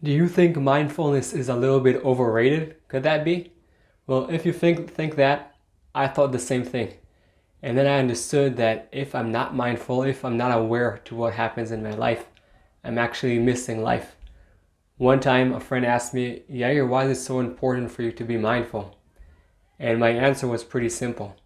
Do you think mindfulness is a little bit overrated? Could that be? Well, if you think that, I thought the same thing. And then I understood that if I'm not mindful, if I'm not aware to what happens in my life, I'm actually missing life. One time a friend asked me, Yair, why is it so important for you to be mindful? And my answer was pretty simple.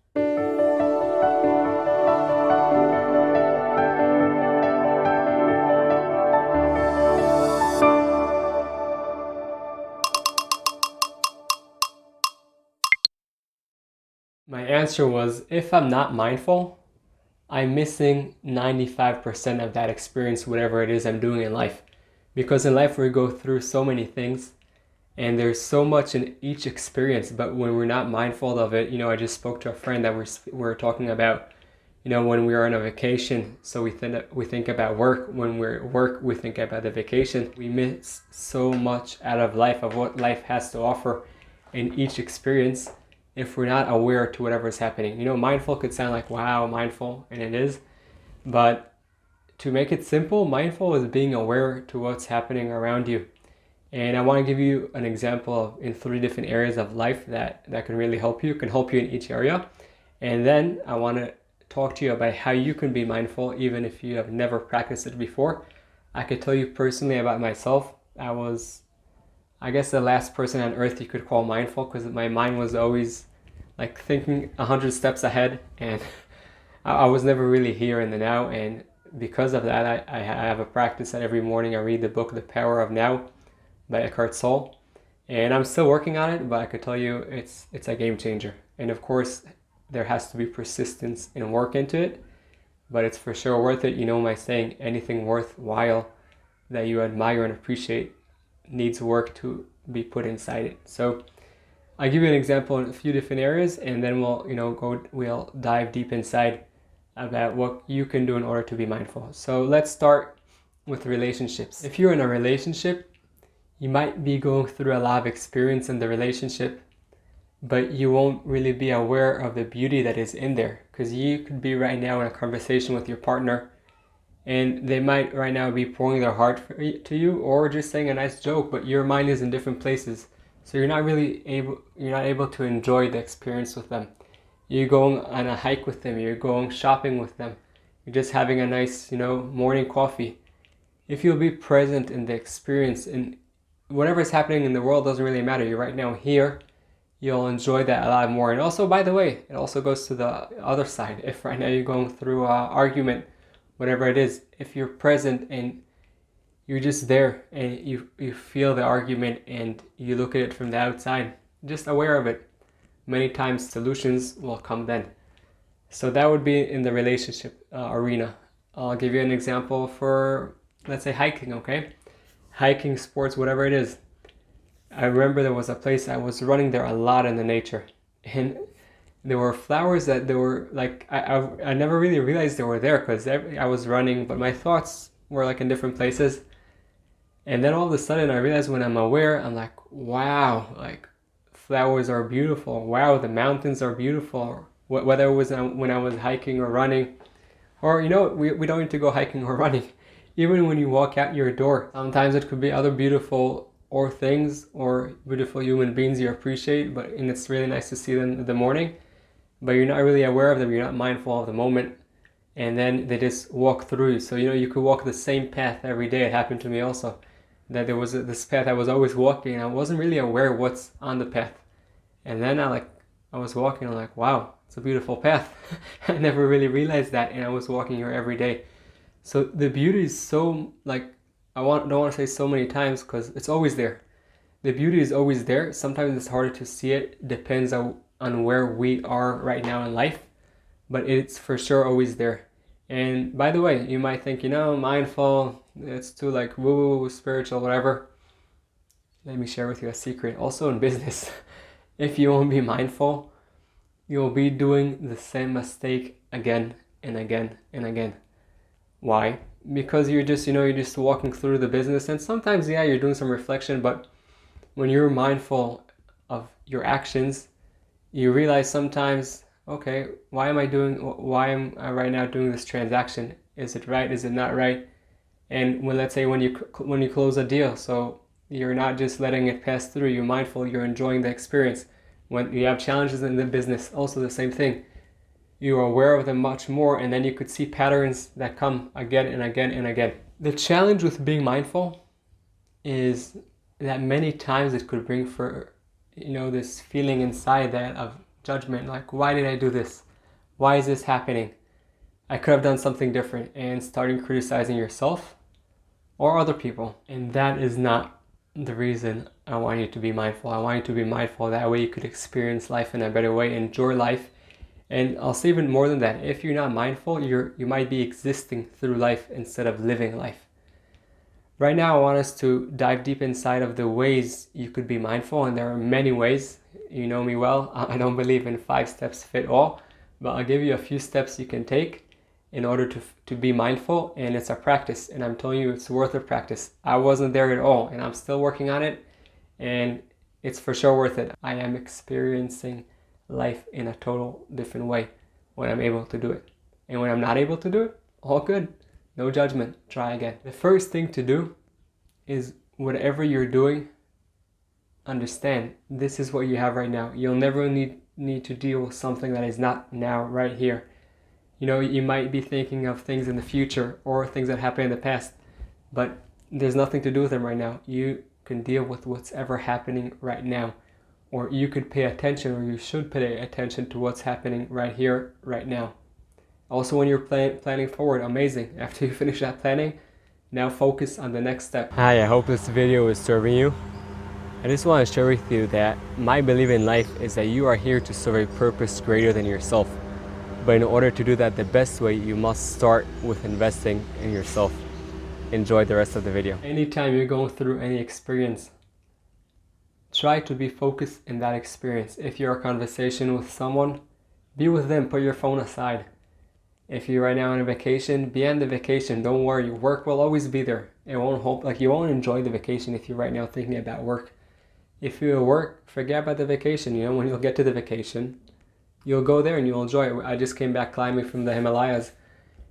My answer was, if I'm not mindful, I'm missing 95% of that experience, whatever it is I'm doing in life. Because in life we go through so many things and there's so much in each experience, but when we're not mindful of it, I just spoke to a friend that we're talking about, when we are on a vacation, so we think about work. When we're at work, we think about the vacation. We miss so much out of life, of what life has to offer in each experience, if we're not aware to whatever is happening. Mindful could sound like, wow, mindful, and it is. But to make it simple, mindful is being aware to what's happening around you. And I want to give you an example in 3 different areas of life that can really help you. It can help you in each area. And then I want to talk to you about how you can be mindful even if you have never practiced it before. I could tell you personally about myself. I was, I guess, the last person on earth you could call mindful, because my mind was always like thinking 100 steps ahead, and I was never really here in the now. And because of that, I have a practice that every morning I read the book The Power of Now by Eckhart Tolle, and I'm still working on it, but I could tell you it's a game changer. And of course, there has to be persistence and work into it, but it's for sure worth it. My saying, anything worthwhile that you admire and appreciate needs work to be put inside it. So I'll give you an example in a few different areas, and then we'll dive deep inside about what you can do in order to be mindful. So let's start with relationships. If you're in a relationship, you might be going through a lot of experience in the relationship, but you won't really be aware of the beauty that is in there, because you could be right now in a conversation with your partner and they might right now be pouring their heart to you, or just saying a nice joke, but your mind is in different places. So you're not able to enjoy the experience with them. You're going on a hike with them, you're going shopping with them, you're just having a nice, morning coffee. If you'll be present in the experience, and whatever's happening in the world doesn't really matter, you're right now here, you'll enjoy that a lot more. And also, by the way, it also goes to the other side. If right now you're going through an argument, whatever it is, if you're present and you're just there and you feel the argument and you look at it from the outside, just aware of it, many times solutions will come then. So that would be in the relationship arena. I'll give you an example for, let's say, hiking, okay? Hiking, sports, whatever it is. I remember there was a place I was running there a lot in the nature, and there were flowers that they were like, I never really realized they were there, because I was running, but my thoughts were like in different places. And then all of a sudden I realized, when I'm aware, I'm like, wow, like flowers are beautiful. Wow, the mountains are beautiful. Whether it was when I was hiking or running, or we don't need to go hiking or running. Even when you walk out your door, sometimes it could be other beautiful or things or beautiful human beings you appreciate, and it's really nice to see them in the morning, but you're not really aware of them, you're not mindful of the moment, and then they just walk through you. So you could walk the same path every day. It happened to me also, that there was this path I was always walking, and I wasn't really aware what's on the path. And then I was walking, I'm like, wow, it's a beautiful path. I never really realized that, and I was walking here every day. So the beauty is so, like, don't want to say so many times, because it's always there. The beauty is always there. Sometimes it's harder to see it. Depends on where we are right now in life, but it's for sure always there. And by the way, you might think, mindful, it's too like woo, spiritual, whatever. Let me share with you a secret. Also in business, if you won't be mindful, you'll be doing the same mistake again and again and again. Why? Because you're just walking through the business, and sometimes, yeah, you're doing some reflection, but when you're mindful of your actions, you realize sometimes, okay, why am I right now doing this transaction? Is it right? Is it not right? And let's say when you close a deal, so You're not just letting it pass through. You're mindful. You're enjoying the experience. When you have challenges in the business, also the same thing. You are aware of them much more, and then you could see patterns that come again and again and again. The challenge with being mindful is that many times it could bring for, this feeling inside that of judgment, like, why did I do this? Why is this happening? I could have done something different, and starting criticizing yourself or other people. And that is not the reason I want you to be mindful. I want you to be mindful. That way you could experience life in a better way, enjoy life. And I'll say even more than that. If you're not mindful, you might be existing through life instead of living life. Right now, I want us to dive deep inside of the ways you could be mindful. And there are many ways. You know me well. I don't believe in 5 steps fit all. But I'll give you a few steps you can take in order to be mindful, and it's a practice, and I'm telling you it's worth a practice. I wasn't there at all, and I'm still working on it, and it's for sure worth it. I am experiencing life in a total different way when I'm able to do it. And when I'm not able to do it, all good. No judgment. Try again. The first thing to do is whatever you're doing, understand this is what you have right now. You'll never need to deal with something that is not now, right here. You might be thinking of things in the future or things that happened in the past, but there's nothing to do with them right now. You can deal with what's ever happening right now, or you could pay attention, or you should pay attention to what's happening right here, right now. Also, when you're planning forward, amazing. After you finish that planning, now focus on the next step. Hi, I hope this video is serving you. I just want to share with you that my belief in life is that you are here to serve a purpose greater than yourself. But in order to do that the best way, you must start with investing in yourself. Enjoy the rest of the video. Anytime you're going through any experience, try to be focused in that experience. If you're in a conversation with someone, be with them, put your phone aside. If you're right now on a vacation, be on the vacation. Don't worry, work will always be there. You won't enjoy the vacation if you're right now thinking about work. If you work, forget about the vacation. When you'll get to the vacation, you'll go there and you'll enjoy it. I just came back climbing from the Himalayas,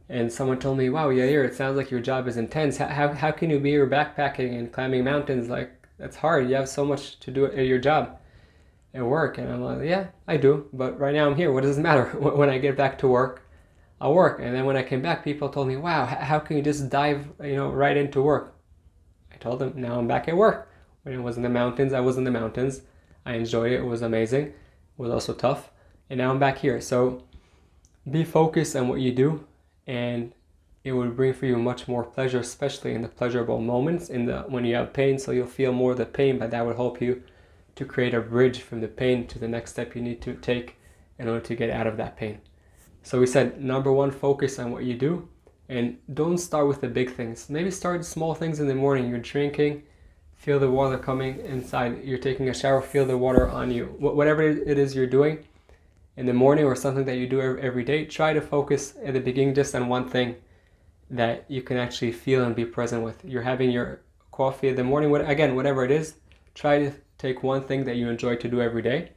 and someone told me, wow, Yair, it sounds like your job is intense. How can you be here backpacking and climbing mountains? Like, that's hard. You have so much to do at your job at work. And I'm like, yeah, I do. But right now I'm here. What does it matter? When I get back to work, I'll work. And then when I came back, people told me, wow, how can you just dive right into work? I told them, now I'm back at work. When it was in the mountains, I was in the mountains. I enjoyed it. It was amazing. It was also tough. And now I'm back here. So be focused on what you do, and it will bring for you much more pleasure, especially in the pleasurable moments, when you have pain. So you'll feel more of the pain, but that will help you to create a bridge from the pain to the next step you need to take in order to get out of that pain. So we said, number 1, focus on what you do, and don't start with the big things. Maybe start small things in the morning. You're drinking, feel the water coming inside. You're taking a shower, feel the water on you. Whatever it is you're doing in the morning, or something that you do every day, try to focus at the beginning just on one thing that you can actually feel and be present with. You're having your coffee in the morning, whatever it is, try to take one thing that you enjoy to do every day,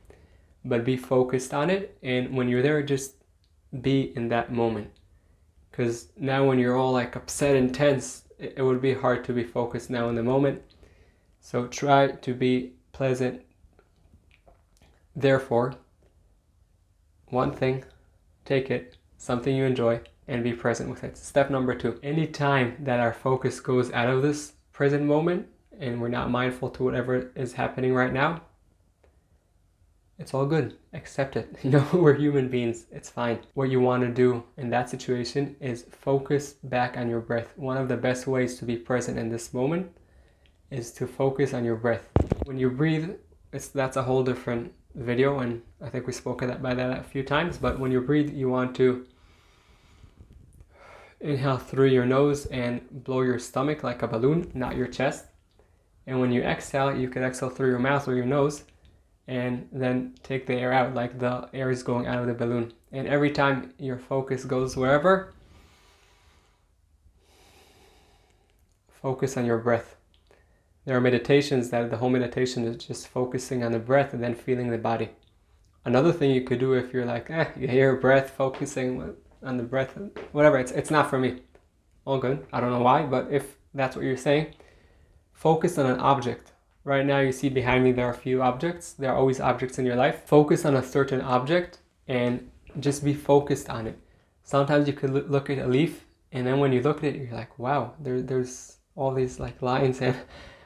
but be focused on it. And when you're there, just be in that moment. Because now when you're all like upset and tense, it would be hard to be focused now in the moment. So try to be pleasant. Therefore, one thing, take it, something you enjoy, and be present with it. Step number 2, anytime that our focus goes out of this present moment and we're not mindful to whatever is happening right now, it's all good. Accept it. We're human beings. It's fine. What you want to do in that situation is focus back on your breath. One of the best ways to be present in this moment is to focus on your breath. When you breathe, that's a whole different video, and I think we spoke about that a few times. But when you breathe, you want to inhale through your nose and blow your stomach like a balloon, not your chest. And when you exhale, you can exhale through your mouth or your nose, and then take the air out like the air is going out of the balloon. And every time your focus goes wherever, focus on your breath. There are meditations that the whole meditation is just focusing on the breath and then feeling the body. Another thing you could do if you're like, you hear breath, focusing on the breath, whatever, it's not for me. All good. I don't know why, but if that's what you're saying, Focus on an object. Right now you see behind me there are a few objects. There are always objects in your life. Focus on a certain object and just be focused on it. Sometimes you could look at a leaf, and then when you look at it, you're like, wow, there's all these like lines and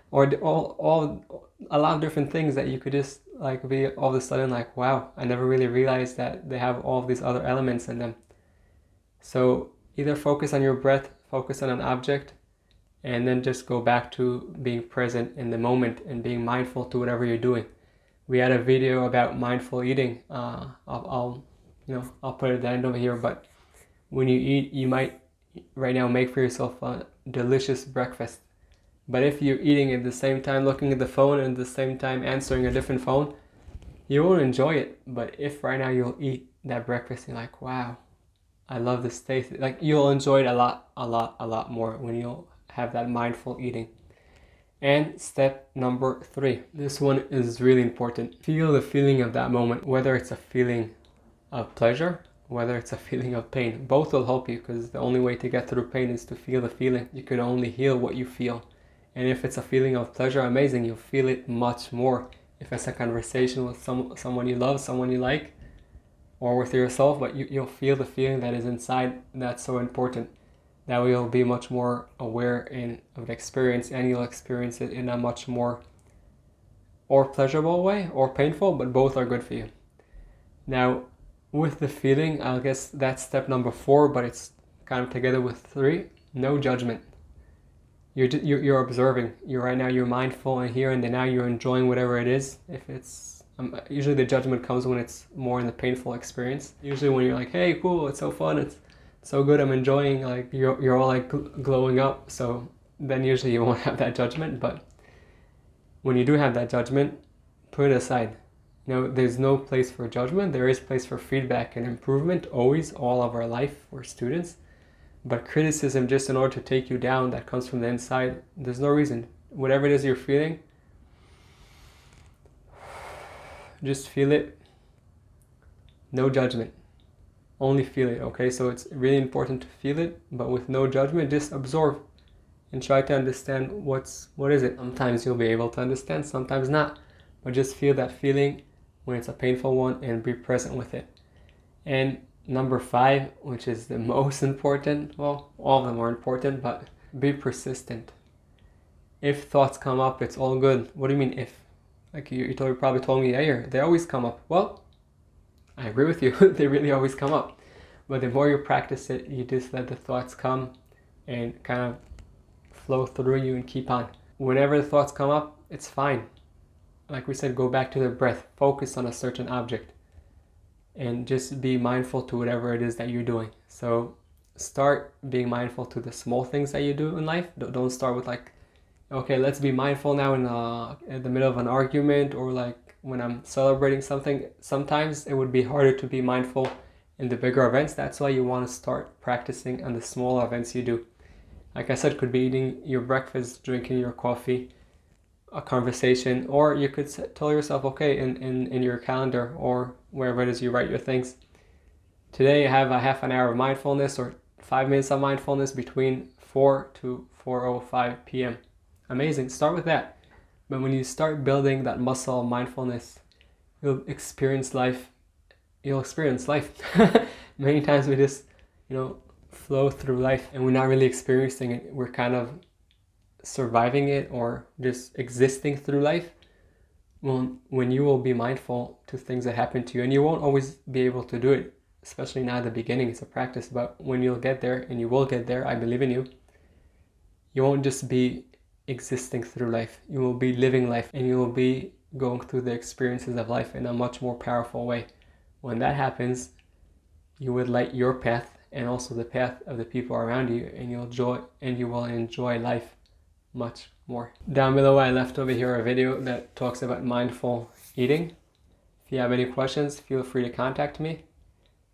or all a lot of different things that you could just like be all of a sudden like, wow, I never really realized that they have all of these other elements in them. So either focus on your breath, focus on an object, and then just go back to being present in the moment and being mindful to whatever you're doing. We had a video about mindful eating. I'll put it at the end over here. But when you eat, you might right now make for yourself a delicious breakfast. But if you're eating at the same time, looking at the phone, and at the same time answering a different phone, you won't enjoy it. But if right now you'll eat that breakfast, you're like, wow, I love this taste. Like you'll enjoy it a lot more when you'll have that mindful eating. And step number 3. This one is really important. Feel the feeling of that moment, whether it's a feeling of pleasure, whether it's a feeling of pain. Both will help you, because the only way to get through pain is to feel the feeling. You can only heal what you feel. And if it's a feeling of pleasure, amazing, you'll feel it much more. If it's a conversation with someone you love, someone you like, or with yourself, but you'll feel the feeling that is inside. That's so important. That way you'll be much more aware of the experience, and you'll experience it in a much more or pleasurable way or painful, but both are good for you. Now, with the feeling, I guess that's step number 4, but it's kind of together with 3. No judgment. You're observing. You're mindful, and here and now you're enjoying whatever it is. If it's usually the judgment comes when it's more in the painful experience. Usually when you're like, hey, cool, it's so fun, it's so good, I'm enjoying, like you're all like glowing up. So then usually you won't have that judgment. But when you do have that judgment, put it aside. There's no place for judgment. There is place for feedback and improvement, always, all of our life. We're students. But criticism just in order to take you down, that comes from the inside, there's no reason. Whatever it is you're feeling, just feel it. No judgment. Only feel it, okay? So it's really important to feel it, but with no judgment. Just absorb and try to understand what is it. Sometimes you'll be able to understand, sometimes not. But just feel that feeling when it's a painful one and be present with it. And number 5, which is the most important, well, all of them are important, but be persistent. If thoughts come up, it's all good. What do you mean if? Like you probably told me, yeah, they always come up. Well, I agree with you. They really always come up. But the more you practice it, you just let the thoughts come and kind of flow through you and keep on. Whenever the thoughts come up, it's fine. Like we said, go back to the breath. Focus on a certain object. And just be mindful to whatever it is that you're doing. So start being mindful to the small things that you do in life. Don't start with like, okay, let's be mindful now in the middle of an argument, or like when I'm celebrating something. Sometimes it would be harder to be mindful in the bigger events. That's why you want to start practicing on the small events you do. Like I said, could be eating your breakfast, drinking your coffee, a conversation, or you could tell yourself, okay, in your calendar or wherever it is you write your things, today I have a half an hour of mindfulness or 5 minutes of mindfulness between 4 to 4:05 p.m. Amazing. Start with that. But when you start building that muscle of mindfulness, you'll experience life. Many times we just, flow through life and we're not really experiencing it. We're kind of surviving it or just existing through life. When you will be mindful to things that happen to you, and you won't always be able to do it, especially not at the beginning, it's a practice, but when you'll get there, and you will get there, I believe in you, you won't just be existing through life, you will be living life, and you will be going through the experiences of life in a much more powerful way. When that happens, you would light your path and also the path of the people around you, and you will enjoy life much more. Down below I left over here a video that talks about mindful eating. If you have any questions, feel free to contact me.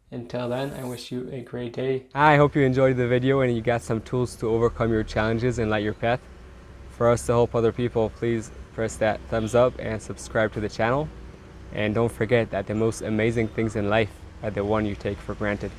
Until then, I wish you a great day. I hope you enjoyed the video and you got some tools to overcome your challenges and light your path. For us to help other people, please press that thumbs up and subscribe to the channel. And don't forget that the most amazing things in life are the one you take for granted.